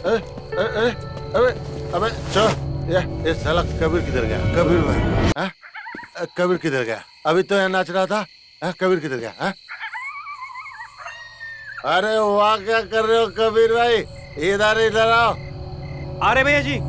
ए, ए, ए, अबे अबे चल ये साला कबीर किधर गया? कबीर भाई, हाँ? कबीर किधर गया? अभी तो यहाँ नाच रहा था। हाँ, कबीर किधर गया? हाँ? अरे वाह, क्या कर रहे हो कबीर भाई? इधर इधर आओ। आ रहे भैया जी।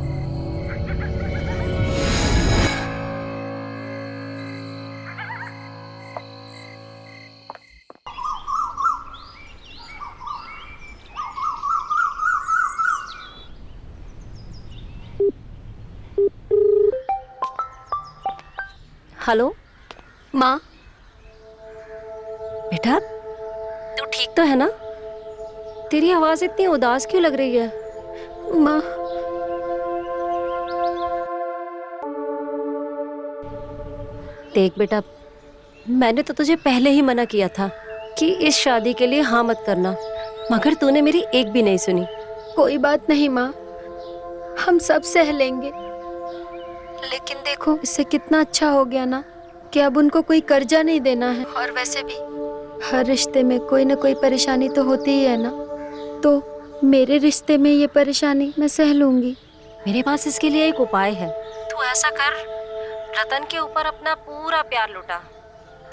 हेलो माँ। बेटा, तू ठीक तो है ना? तेरी आवाज इतनी उदास क्यों लग रही है? माँ, देख बेटा, मैंने तो तुझे पहले ही मना किया था कि इस शादी के लिए हाँ मत करना, मगर तूने मेरी एक भी नहीं सुनी। कोई बात नहीं माँ, हम सब सह लेंगे। लेकिन देखो, इससे कितना अच्छा हो गया ना कि अब उनको कोई कर्जा नहीं देना है। और वैसे भी हर रिश्ते में कोई ना कोई परेशानी तो होती ही है ना, तो मेरे रिश्ते में ये परेशानी मैं सह लूंगी। मेरे पास इसके लिए एक उपाय है। तू ऐसा कर, रतन के ऊपर अपना पूरा प्यार लुटा।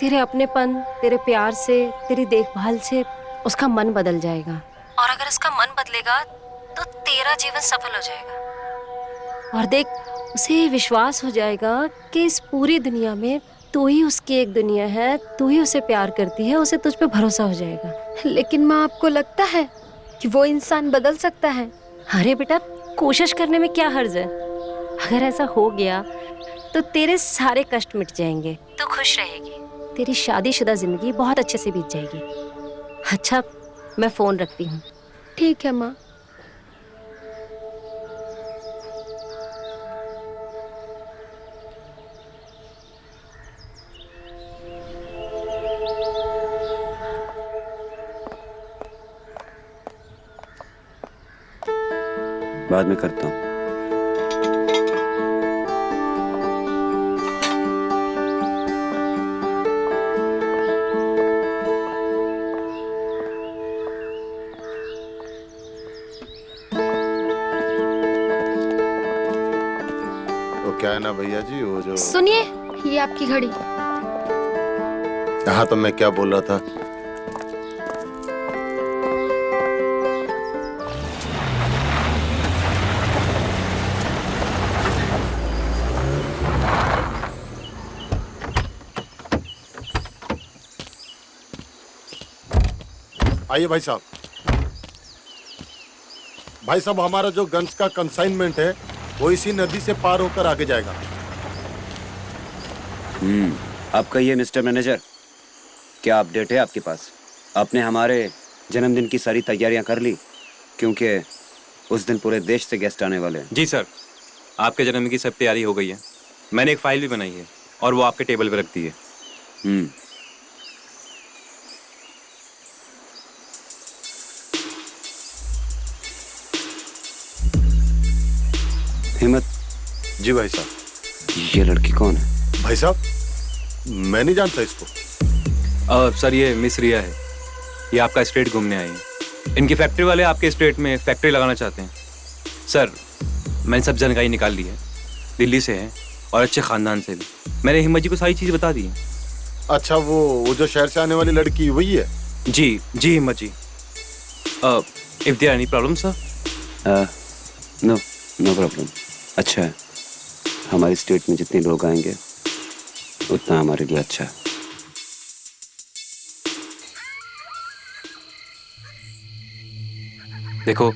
तेरे अपनेपन, तेरे प्यार से, तेरी देखभाल से उसका मन बदल जाएगा। और अगर उसका मन बदलेगा तो तेरा जीवन सफल हो जाएगा। और देख, उसे विश्वास हो जाएगा कि इस पूरी दुनिया में तू ही उसकी एक दुनिया है, तू ही उसे प्यार करती है, उसे तुझ पे भरोसा हो जाएगा। लेकिन माँ, आपको लगता है कि वो इंसान बदल सकता है? अरे बेटा, कोशिश करने में क्या हर्ज है? अगर ऐसा हो गया तो तेरे सारे कष्ट मिट जाएंगे, तू खुश रहेगी, तेरी शादीशुदा जिंदगी बहुत अच्छे से बीत जाएगी। अच्छा, मैं फोन रखती हूँ। ठीक है माँ। बाद में करता हूँ। तो क्या है ना भैया जी, वो जो सुनिए, ये आपकी घड़ी। हाँ, तो मैं क्या बोल रहा था? आइए भाई साहब। भाई साहब, हमारा जो गन्स का कंसाइनमेंट है वो इसी नदी से पार होकर आगे जाएगा। आपका ये मिस्टर मैनेजर, क्या अपडेट है आपके पास? आपने हमारे जन्मदिन की सारी तैयारियां कर ली? क्योंकि उस दिन पूरे देश से गेस्ट आने वाले हैं। जी सर, आपके जन्मदिन की सब तैयारी हो गई है। मैंने एक फाइल भी बनाई है और वो आपके टेबल पे रख दी है। हिम्मत जी भाई साहब। ये लड़की कौन है? भाई साहब, मैं नहीं जानता इसको। सर, ये मिस रिया है। ये आपका स्टेट घूमने आई है। इनकी फैक्ट्री वाले आपके स्टेट में फैक्ट्री लगाना चाहते हैं। सर, मैंने सब जानकारी निकाल ली है। दिल्ली से है और अच्छे ख़ानदान से भी। मैंने हिम्मत जी को सारी चीज़ें बता दी हैं। अच्छा, वो जो शहर से आने वाली लड़की वही है? जी जी Himmat ji. If there any problem sir? No problem. अच्छा है, हमारी स्टेट में जितने लोग आएंगे उतना हमारे लिए अच्छा है। देखो,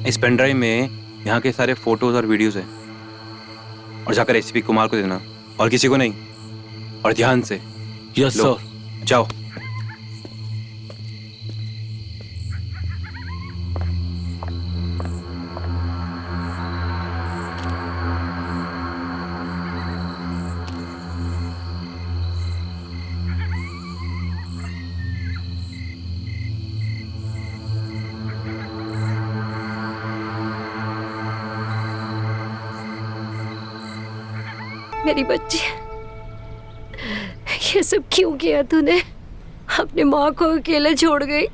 इस पेन ड्राइव में यहाँ के सारे फोटोज और वीडियोस हैं। और जाकर एसपी कुमार को देना, और किसी को नहीं। और ध्यान से। Yes sir. जाओ। मेरी बच्ची, ये सब क्यों किया तूने? अपनी माँ को अकेले छोड़ गई।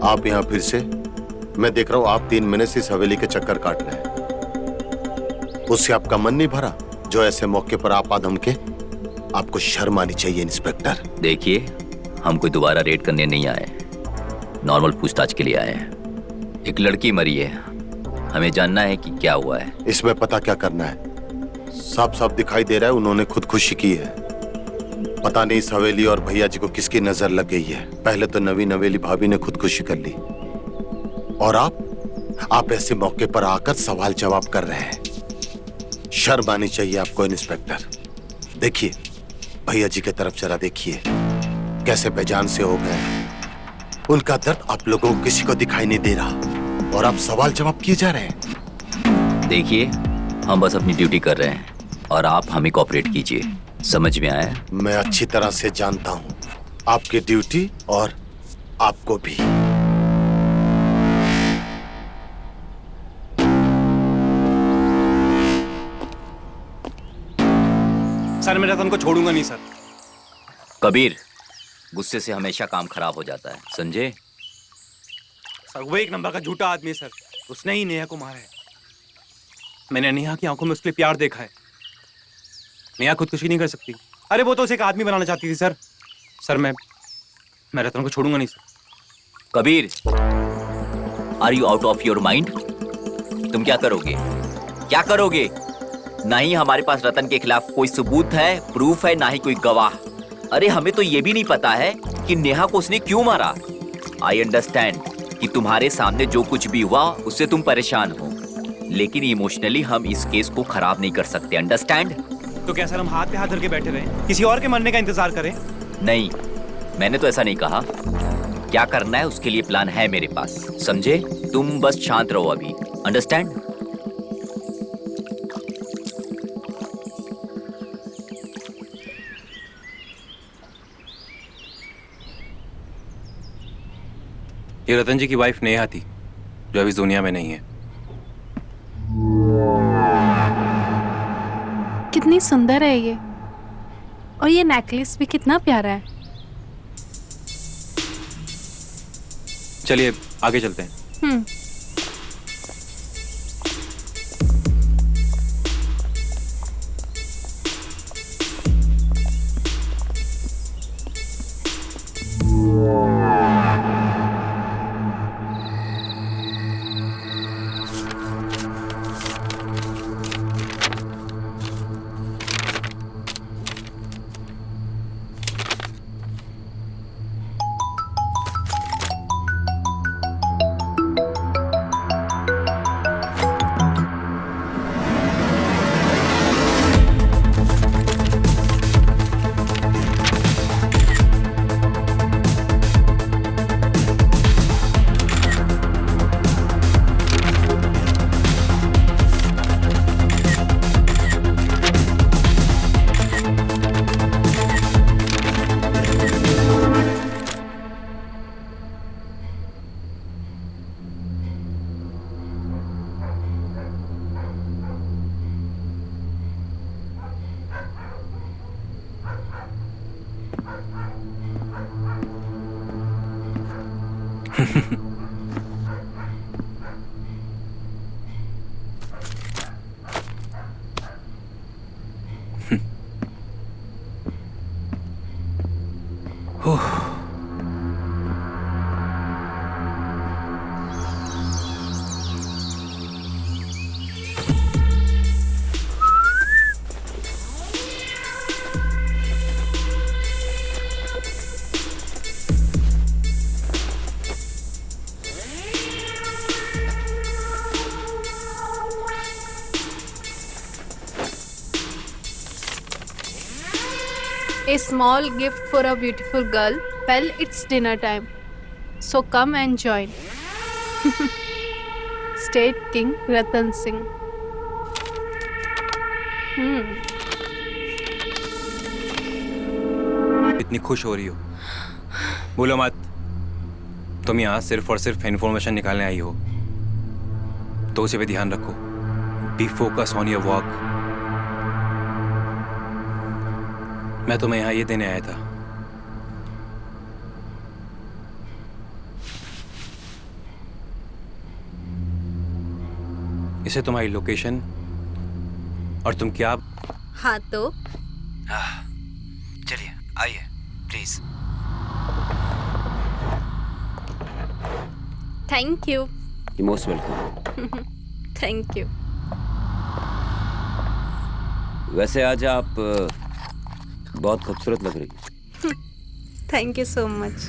आप यहाँ फिर से? मैं देख रहा हूँ आप 3 महीने से इस हवेली के चक्कर काट रहे हैं। उससे आपका मन नहीं भरा जो ऐसे मौके पर आप धमके? आपको शर्म आनी चाहिए इंस्पेक्टर। देखिए, हम कोई दोबारा रेड करने नहीं आए, नॉर्मल पूछताछ के लिए आए हैं। एक लड़की मरी है, हमें जानना है कि क्या हुआ है। इसमें पता क्या करना है? साफ साफ दिखाई दे रहा है उन्होंने खुदकुशी की है। पता नहीं इस हवेली और भैया जी को किसकी नजर लग गई है। पहले तो नवीन हवेली भाभी ने खुदकुशी कर ली और आप ऐसे मौके पर आकर सवाल जवाब कर रहे हैं। शर्म आनी चाहिए आपको इंस्पेक्टर। देखिए भैया जी की तरफ जरा देखिए, कैसे बेजान से हो गए। उनका दर्द आप लोगों को किसी को दिखाई नहीं दे रहा और आप सवाल जवाब किए जा रहे हैं। देखिए, हम बस अपनी ड्यूटी कर रहे हैं और आप हमें कोऑपरेट कीजिए। समझ में आया? मैं अच्छी तरह से जानता हूं आपकी ड्यूटी और आपको भी। सर मैं रतन को छोड़ूंगा नहीं सर। कबीर, गुस्से से हमेशा काम खराब हो जाता है, समझे? सर वो एक नंबर का झूठा आदमी है सर। उसने ही नेहा को मारा है। मैंने नेहा की आंखों में उसके लिए प्यार देखा है। नेहा खुदकुशी नहीं कर सकती। अरे वो तो उसे एक आदमी बनाना चाहती थी सर। सर मैं रतन को छोड़ूंगा नहीं sir. Kabir, are you out of your mind? तुम क्या करोगे? क्या करोगे? ना ही हमारे पास रतन के खिलाफ कोई सबूत है, प्रूफ है, ना ही कोई गवाह। अरे हमें तो ये भी नहीं पता है कि नेहा को उसने क्यों मारा। आई अंडरस्टैंड कि तुम्हारे सामने जो कुछ भी हुआ उससे तुम परेशान हो, लेकिन इमोशनली हम इस केस को खराब नहीं कर सकते। अंडरस्टैंड? तो क्या सर हम हाथ पे हाथ धर के बैठे रहे, किसी और के मरने का इंतजार करें? नहीं, मैंने तो ऐसा नहीं कहा। क्या करना है उसके लिए प्लान है मेरे पास, समझे? तुम बस शांत रहो अभी। अंडरस्टैंड? ये रतन जी की वाइफ नेहा थी जो अभी इस दुनिया में नहीं है। कितनी सुंदर है ये, और ये नेकलेस भी कितना प्यारा है। चलिए आगे चलते हैं। A small gift for a beautiful girl. Well, it's dinner time, so come and join. State King Ratan Singh. इतनी खुश हो रही हो, बोलो मत। तुम यहाँ सिर्फ और सिर्फ इन्फॉर्मेशन निकालने आई हो, तो उसे भी ध्यान रखो। B focus on your work. मैं तुम्हें यहाँ ये देने आया था। इसे तुम्हारी लोकेशन और तुम क्या। हाँ तो चलिए आइए please. Thank you. You most welcome. Thank you. वैसे आज आप बहुत खूबसूरत लग रही हैं। Thank you so much.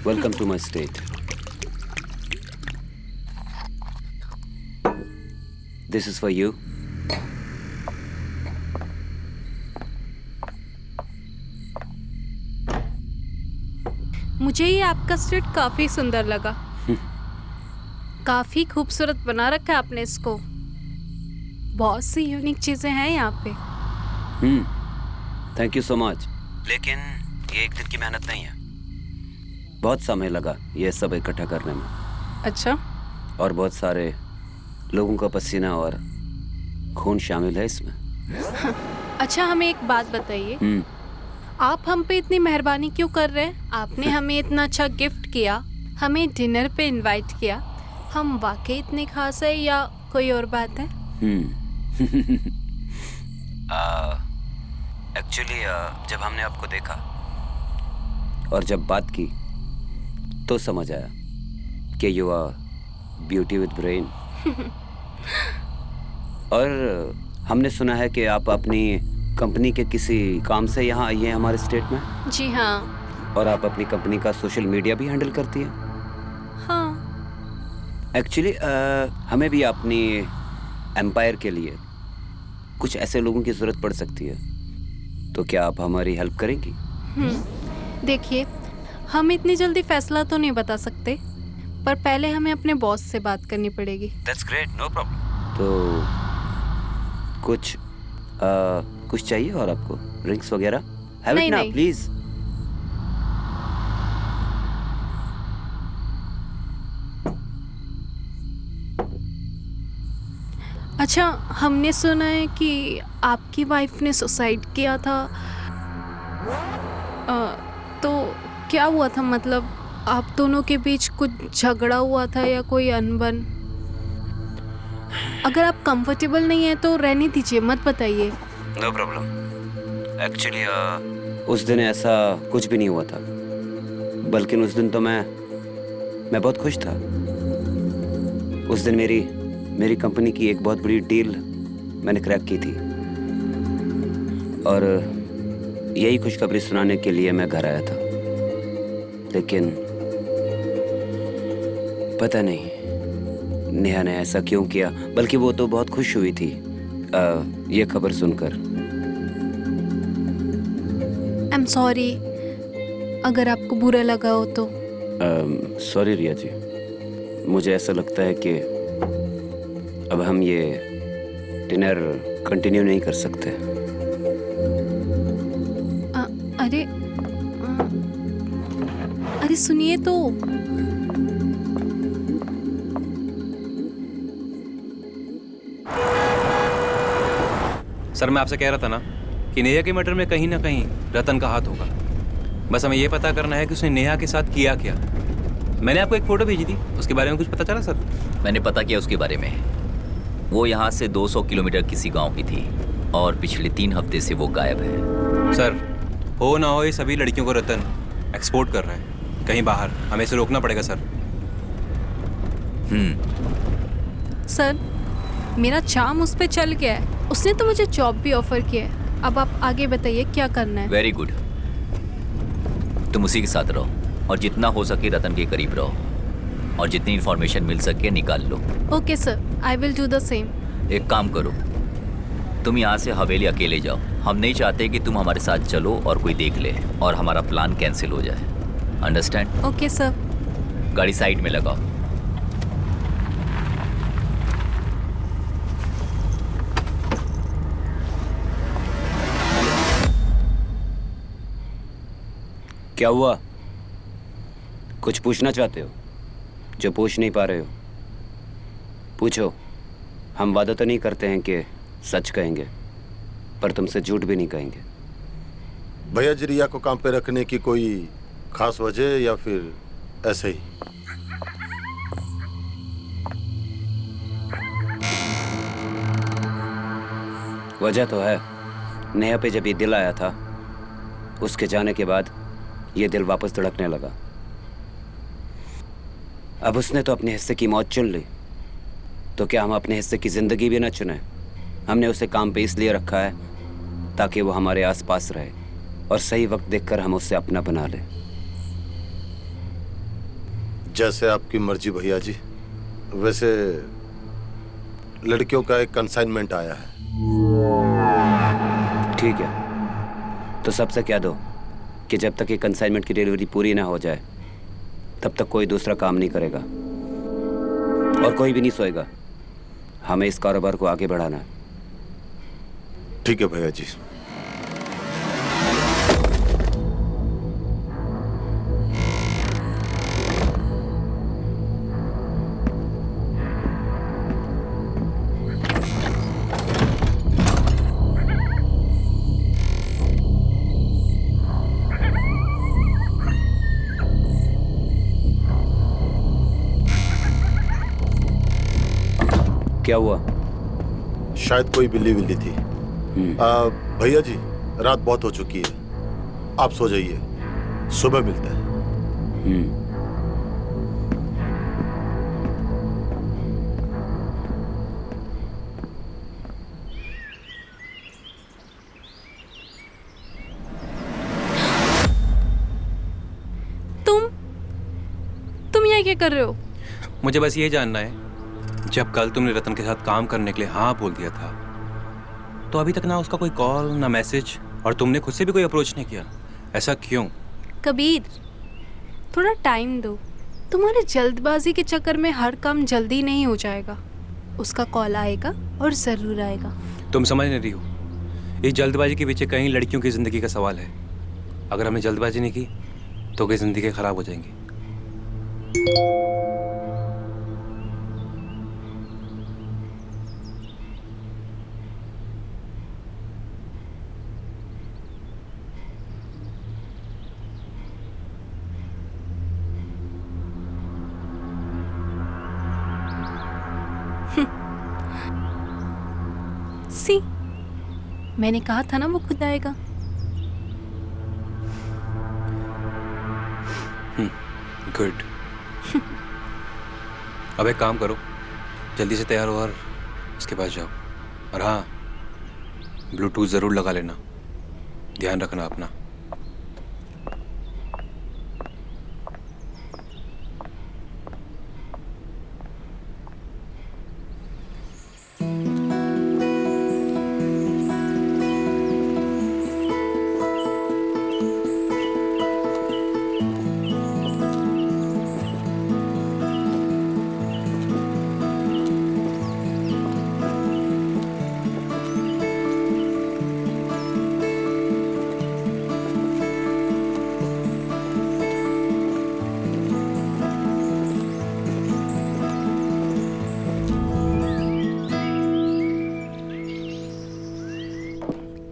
Welcome to my state. This is for you. मुझे ये आपका स्टेट काफी सुंदर लगा। काफी खूबसूरत बना रखा है आपने इसको। बहुत सी यूनिक चीजें हैं यहाँ पे। Thank you so much. लेकिन ये एक दिन की मेहनत नहीं है, बहुत समय लगा ये सब इकट्ठा करने में, अच्छा। और बहुत सारे लोगों का पसीना और खून शामिल है इसमें। अच्छा, हमें एक बात बताइए, आप हम पे इतनी मेहरबानी क्यों कर रहे हैं? आपने हमें इतना अच्छा गिफ्ट किया, हमें डिनर पे इनवाइट किया, हम वाकई इतने खास है या कोई और बात है? एक्चुअली जब हमने आपको देखा और जब बात की तो समझ आया कि you are beauty with brain. और हमने सुना है कि आप अपनी कंपनी के किसी काम से यहाँ आई हैं हमारे स्टेट में। जी हाँ। और आप अपनी कंपनी का सोशल मीडिया भी हैंडल करती हैं। हाँ। एक्चुअली हमें भी अपनी एम्पायर के लिए कुछ ऐसे लोगों की ज़रूरत पड़ सकती है, तो क्या आप हमारी हेल्प करेंगी? देखिए, हम इतनी जल्दी फैसला तो नहीं बता सकते, पर पहले हमें अपने बॉस से बात करनी पड़ेगी। That's great, no problem. तो कुछ चाहिए और आपको ड्रिंक्स वगैरह? Have नहीं, it now, नहीं। please. अच्छा, हमने सुना है कि आपकी वाइफ ने सुसाइड किया था। तो क्या हुआ था? मतलब आप दोनों के बीच कुछ झगड़ा हुआ था या कोई अनबन? अगर आप कंफर्टेबल नहीं है तो रहने दीजिए, मत बताइए। No problem. Actually, उस दिन ऐसा कुछ भी नहीं हुआ था, बल्कि उस दिन तो मैं बहुत खुश था। उस दिन मेरी कंपनी की एक बहुत बड़ी डील मैंने क्रैक की थी, और यही खुशखबरी सुनाने के लिए मैं घर आया था। लेकिन पता नहीं नेहा ने ऐसा क्यों किया, बल्कि वो तो बहुत खुश हुई थी ये खबर सुनकर। आई एम सॉरी अगर आपको बुरा लगा हो तो। सॉरी रिया जी, मुझे ऐसा लगता है कि अब हम ये डिनर कंटिन्यू नहीं कर सकते। अरे सुनिए तो। सर, मैं आपसे कह रहा था ना कि नेहा के मर्डर में कहीं ना कहीं रतन का हाथ होगा। बस हमें ये पता करना है कि उसने नेहा के साथ किया क्या। मैंने आपको एक फोटो भेजी थी, उसके बारे में कुछ पता चला सर? मैंने पता किया उसके बारे में। वो यहाँ से 200 किलोमीटर किसी गांव की थी और पिछले 3 हफ्ते से वो गायब है। सर, हो ना हो ये सभी लड़कियों को रतन एक्सपोर्ट कर रहा है कहीं बाहर। हमें इसे रोकना पड़ेगा सर। सर, मेरा चार्म उस पे चल गया है। उसने तो मुझे जॉब भी ऑफर किया है। अब आप आगे बताइए क्या करना है। वेरी गुड, तुम उसी के साथ रहो और जितना हो सके रतन के करीब रहो, और जितनी इन्फॉर्मेशन मिल सके निकाल लो। Okay sir, I will do the same. एक काम करो, तुम यहाँ से हवेली अकेले जाओ। हम नहीं चाहते कि तुम हमारे साथ चलो और कोई देख ले और हमारा प्लान कैंसिल हो जाए। अंडरस्टैंड? Okay sir. गाड़ी साइड में लगाओ। क्या हुआ? कुछ पूछना चाहते हो जो पूछ नहीं पा रहे हो? पूछो। हम वादा तो नहीं करते हैं कि सच कहेंगे, पर तुमसे झूठ भी नहीं कहेंगे। भैया जी, रिया को काम पे रखने की कोई खास वजह या फिर ऐसे ही? वजह तो है, नेहा पे जब ये दिल आया था, उसके जाने के बाद ये दिल वापस धड़कने लगा। अब उसने तो अपने हिस्से की मौत चुन ली, तो क्या हम अपने हिस्से की जिंदगी भी ना चुने? हमने उसे काम पे इसलिए रखा है ताकि वो हमारे आसपास रहे और सही वक्त देखकर हम उसे अपना बना ले। जैसे आपकी मर्जी भैया जी। वैसे लड़कियों का एक कंसाइनमेंट आया है। ठीक है, तो सबसे कह दो कि जब तक ये कंसाइनमेंट की डिलीवरी पूरी ना हो जाए तब तक कोई दूसरा काम नहीं करेगा और कोई भी नहीं सोएगा। हमें इस कारोबार को आगे बढ़ाना है। ठीक है भैया जी। क्या हुआ? शायद कोई बिल्ली विल्ली थी। भैया जी, रात बहुत हो चुकी है, आप सो जाइए, सुबह मिलते हैं। तुम यहाँ क्या कर रहे हो? मुझे बस ये जानना है, जब कल तुमने रतन के साथ काम करने के लिए हाँ बोल दिया था, तो अभी तक ना उसका कोई कॉल ना मैसेज, और तुमने खुद से भी कोई अप्रोच नहीं किया। ऐसा क्यों? कबीर, थोड़ा टाइम दो। तुम्हारे जल्दबाजी के चक्कर में हर काम जल्दी नहीं हो जाएगा। उसका कॉल आएगा और ज़रूर आएगा। तुम समझ नहीं रही हो, इस जल्दबाजी के पीछे कहीं लड़कियों की ज़िंदगी का सवाल है। अगर हमने जल्दबाजी नहीं की तो कई ज़िंदगी ख़राब हो जाएंगी। सी, मैंने कहा था ना वो खुद आएगा। गुड। अब एक काम करो, जल्दी से तैयार हो और उसके पास जाओ। और हाँ, ब्लूटूथ ज़रूर लगा लेना, ध्यान रखना अपना।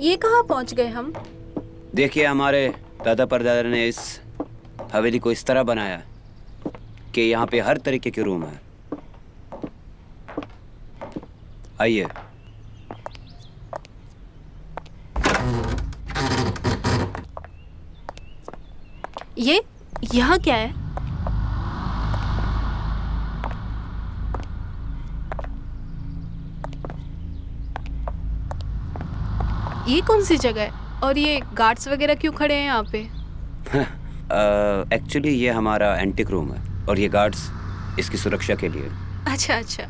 ये कहाँ पहुँच गए हम? देखिए, हमारे दादा परदादा ने इस हवेली को इस तरह बनाया कि यहाँ पे हर तरीके के रूम है। आइए। ये यहाँ क्या है? ये कौन सी जगह है? और ये गार्ड्स वगैरह क्यों खड़े हैं यहाँ पे? एक्चुअली ये हमारा एंटिक रूम है और ये गार्ड्स इसकी सुरक्षा के लिए। अच्छा अच्छा।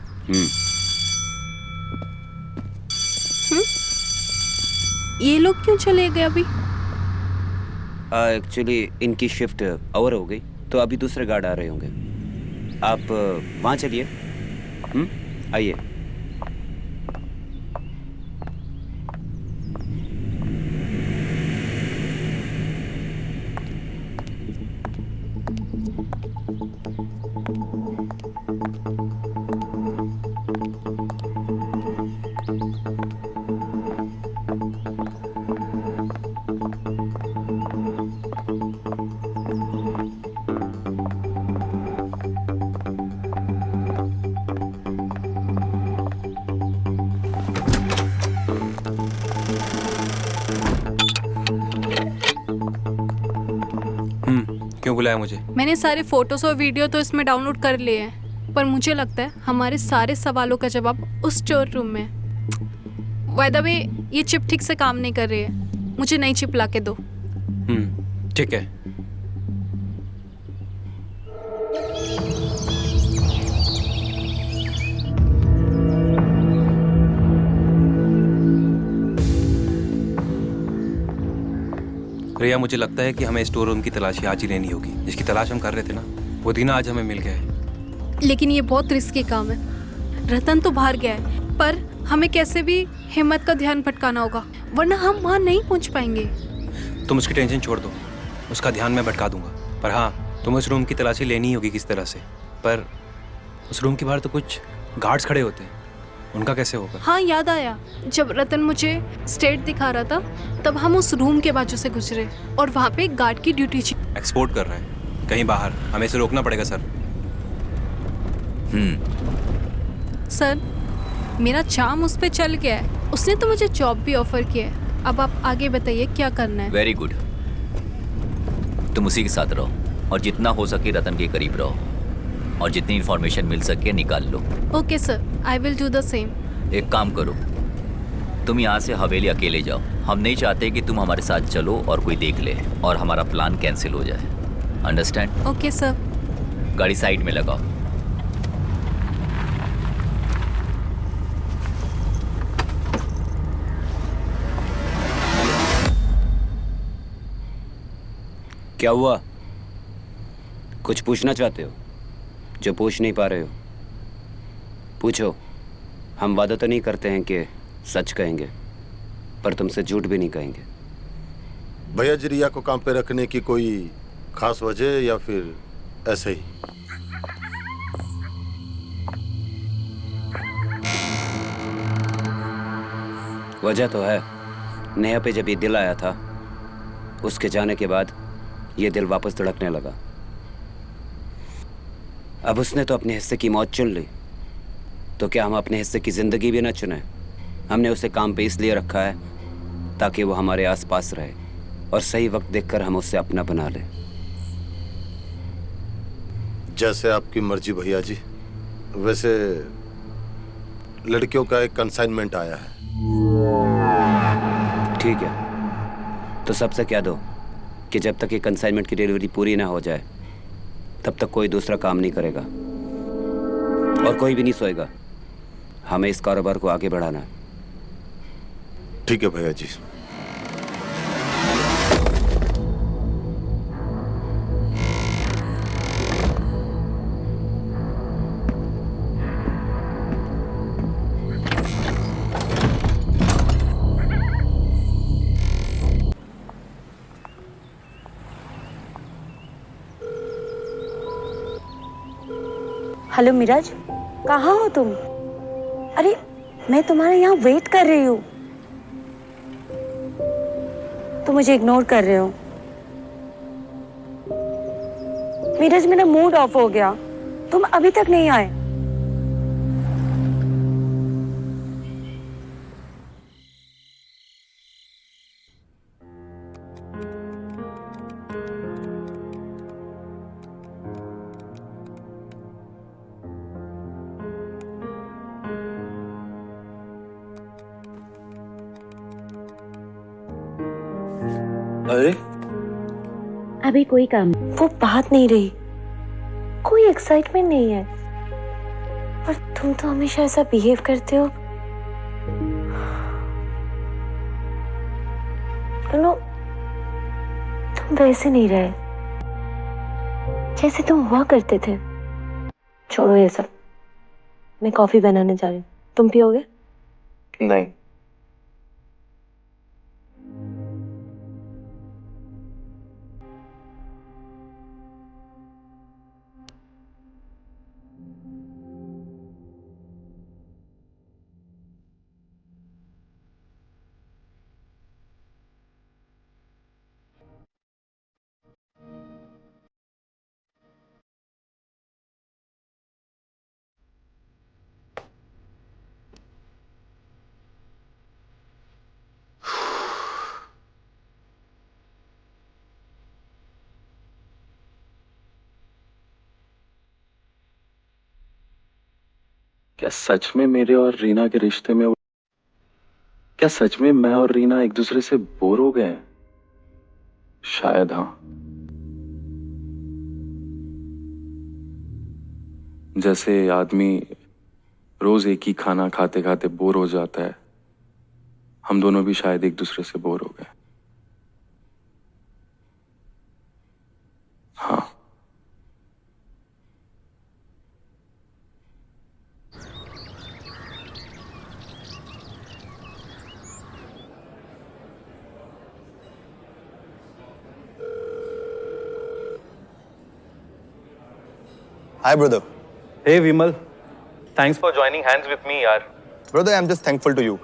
ये लोग क्यों चले गए अभी? एक्चुअली इनकी शिफ्ट ओवर हो गई, तो अभी दूसरे गार्ड आ रहे होंगे। आप वहाँ चलिए। आइए। क्यों बुलाया मुझे? मैंने सारे फोटोज और वीडियो तो इसमें डाउनलोड कर लिए हैं, पर मुझे लगता है हमारे सारे सवालों का जवाब उस स्टोर रूम में है। बाय द वे, ये चिप ठीक से काम नहीं कर रही है, मुझे नई चिप ला के दो। ठीक है। रिया, मुझे लगता है कि हमें स्टोर रूम की तलाशी आज ही लेनी होगी। जिसकी तलाश हम कर रहे थे ना, वो दिन आज हमें मिल गया है। लेकिन ये बहुत रिस्की काम है। रतन तो बाहर गया है, पर हमें कैसे भी हिम्मत का ध्यान भटकाना होगा, वरना हम वहाँ नहीं पहुँच पाएंगे। तुम उसकी टेंशन छोड़ दो, उसका ध्यान मैं भटका दूंगा। पर हाँ, तुम्हें उस रूम की तलाशी लेनी ही होगी किस तरह से। पर उस रूम के बाहर तो कुछ गार्ड्स खड़े होते हैं, उनका कैसे होगा? हाँ, याद आया, जब रतन मुझे स्टेट दिखा रहा था तब हम उस रूम के बाजू से गुजरे और वहाँ पे एक गार्ड की ड्यूटी थी। एक्सपोर्ट कर रहे हैं कहीं बाहर, हमें इसे रोकना पड़ेगा सर। सर, मेरा चार्म उस पे चल गया है, उसने तो मुझे जॉब भी ऑफर किया है। अब आप आगे बताइए क्या करना है। वेरी गुड, तुम उसी के साथ रहो और जितना हो सके रतन के करीब रहो और जितनी इंफॉर्मेशन मिल सके निकाल लो। Okay sir, I will do the same. एक काम करो, तुम यहाँ से हवेली अकेले जाओ। हम नहीं चाहते कि तुम हमारे साथ चलो और कोई देख ले और हमारा प्लान कैंसिल हो जाए। अंडरस्टैंड? Okay sir. गाड़ी साइड में लगाओ। क्या हुआ? कुछ पूछना चाहते हो जो पूछ नहीं पा रहे हो? पूछो। हम वादा तो नहीं करते हैं कि सच कहेंगे, पर तुमसे झूठ भी नहीं कहेंगे। भैया जी, रिया को काम पे रखने की कोई खास वजह या फिर ऐसे ही? वजह तो है। नेहा पे जब ये दिल आया था, उसके जाने के बाद ये दिल वापस धड़कने लगा। अब उसने तो अपने हिस्से की मौत चुन ली, तो क्या हम अपने हिस्से की जिंदगी भी ना चुने? हमने उसे काम पे इसलिए रखा है ताकि वो हमारे आसपास रहे और सही वक्त देखकर हम उसे अपना बना लें। जैसे आपकी मर्जी भैया जी। वैसे लड़कियों का एक कंसाइनमेंट आया है। ठीक है, तो सबसे कह दो कि जब तक ये कंसाइनमेंट की डिलीवरी पूरी ना हो जाए तब तक कोई दूसरा काम नहीं करेगा और कोई भी नहीं सोएगा। हमें इस कारोबार को आगे बढ़ाना है। ठीक है भैया जी। हेलो मिराज, कहाँ हो तुम? अरे मैं तुम्हारे यहाँ वेट कर रही हूँ। तुम मुझे इग्नोर कर रहे हो। मिराज, मेरा मूड ऑफ हो गया, तुम अभी तक नहीं आए। अरे अभी कोई काम नहीं। वो बात नहीं रही, कोई एक्साइटमेंट नहीं है। पर तुम तो हमेशा ऐसा बिहेव करते हो। नो, तुम वैसे नहीं रहे जैसे तुम हुआ करते थे। छोड़ो ये सब, मैं कॉफी बनाने जा रही हूँ, तुम पियोगे? नहीं, क्या सच में मेरे और रीना के रिश्ते में क्या सच में मैं और रीना एक दूसरे से बोर हो गए हैं? शायद हाँ। जैसे आदमी रोज एक ही खाना खाते खाते बोर हो जाता है, हम दोनों भी शायद एक दूसरे से बोर हो गए। हाँ। Hi, brother. Hey Vimal, thanks for joining hands with me यार. Brother, I'm just thankful to you.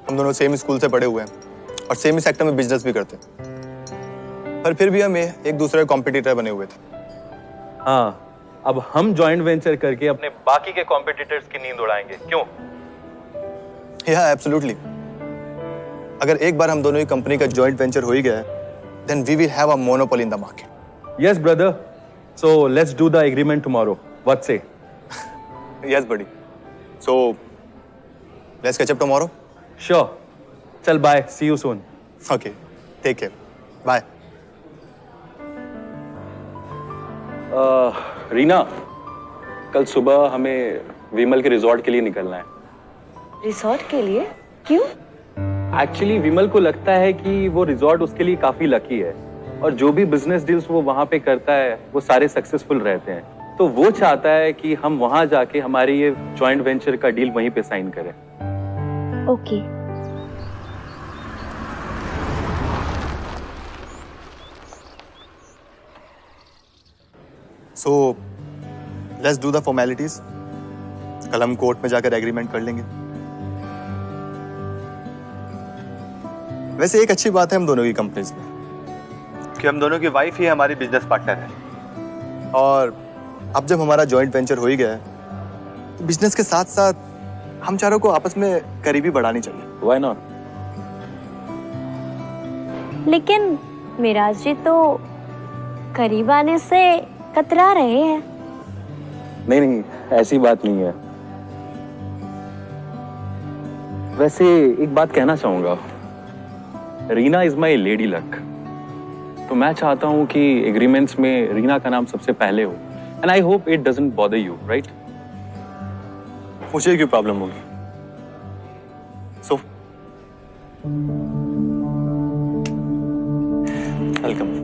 हम दोनों सेम स्कूल से पढ़े हुए हैं और सेम ही सेक्टर में बिजनेस भी करते हैं, पर फिर भी हम एक दूसरे के कॉम्पिटिटर बने हुए थे. हाँ, अब हम जॉइंट वेंचर करके अपने बाकी के कॉम्पिटिटर्स की नींद उड़ाएंगे, क्यों? Yeah, absolutely. अगर एक बार हम दोनों की कंपनी का जॉइंट वेंचर हो ही गया है, then we will have a monopoly in the market. Yes brother. So let's do the agreement tomorrow. What say? Yes, buddy. So let's catch up tomorrow. Sure. चल bye. See you soon. Okay. Take care. Bye. Reena, कल सुबह हमें विमल के resort के लिए निकलना है. Resort के लिए? क्यों? एक्चुअली विमल को लगता है कि वो रिजॉर्ट उसके लिए काफी लकी है और जो भी बिजनेस डील्स वो वहां पे करता है वो सारे सक्सेसफुल रहते हैं, तो वो चाहता है कि हम वहां जाके हमारी ये जॉइंट वेंचर का डील वहीं पे साइन करें. Okay. So let's do the formalities. कल हम कोर्ट में जाकर एग्रीमेंट कर लेंगे. वैसे एक अच्छी बात है हम दोनों की कंपनीज में कि हम दोनों की वाइफ ही हमारी बिजनेस पार्टनर है, और अब जब हमारा जॉइंट वेंचर हो ही गया है तो बिजनेस के साथ साथ हम चारों को आपस में करीबी बढ़ानी चाहिए. Why not? लेकिन मिराज जी तो करीब आने से कतरा रहे हैं. नहीं, ऐसी बात नहीं है. वैसे एक बात कहना चाहूंगा, Reena is my lady luck, तो मैं चाहता हूं कि एग्रीमेंट्स में रीना का नाम सबसे पहले हो, and I hope it doesn't bother you, right? मुझे क्यों प्रॉब्लम होगी? So welcome.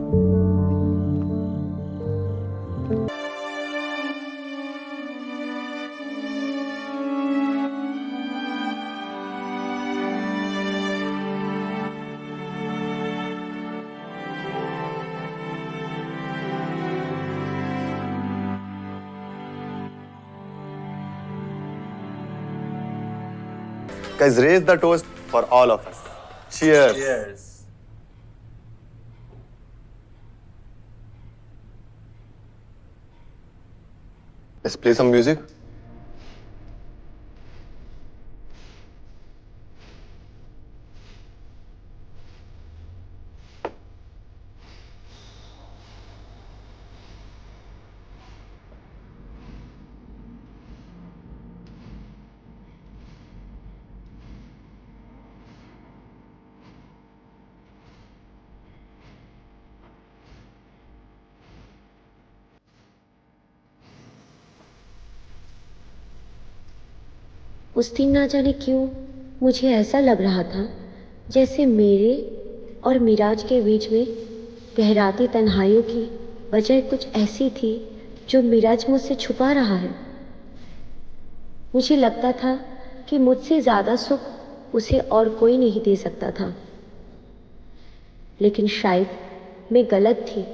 Guys, raise the toast for all of us. Cheers. Cheers. Let's play some music. उस दिन ना जाने क्यों मुझे ऐसा लग रहा था जैसे मेरे और मिराज के बीच में गहराती तन्हाइयों की वजह कुछ ऐसी थी जो मिराज मुझसे छुपा रहा है. मुझे लगता था कि मुझसे ज़्यादा सुख उसे और कोई नहीं दे सकता था, लेकिन शायद मैं गलत थी.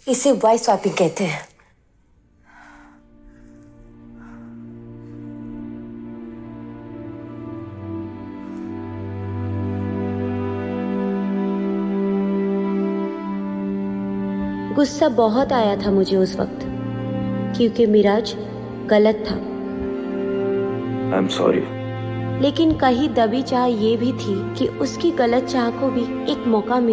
इसे वाइफ स्वैपिंग कहते हैं। गुस्सा बहुत आया था मुझे उस वक्त, क्योंकि मिराज गलत था। I am sorry. लेकिन कहीं दबी चाह ये भी थी कि उसकी गलत चाह को भी एक मौका मिल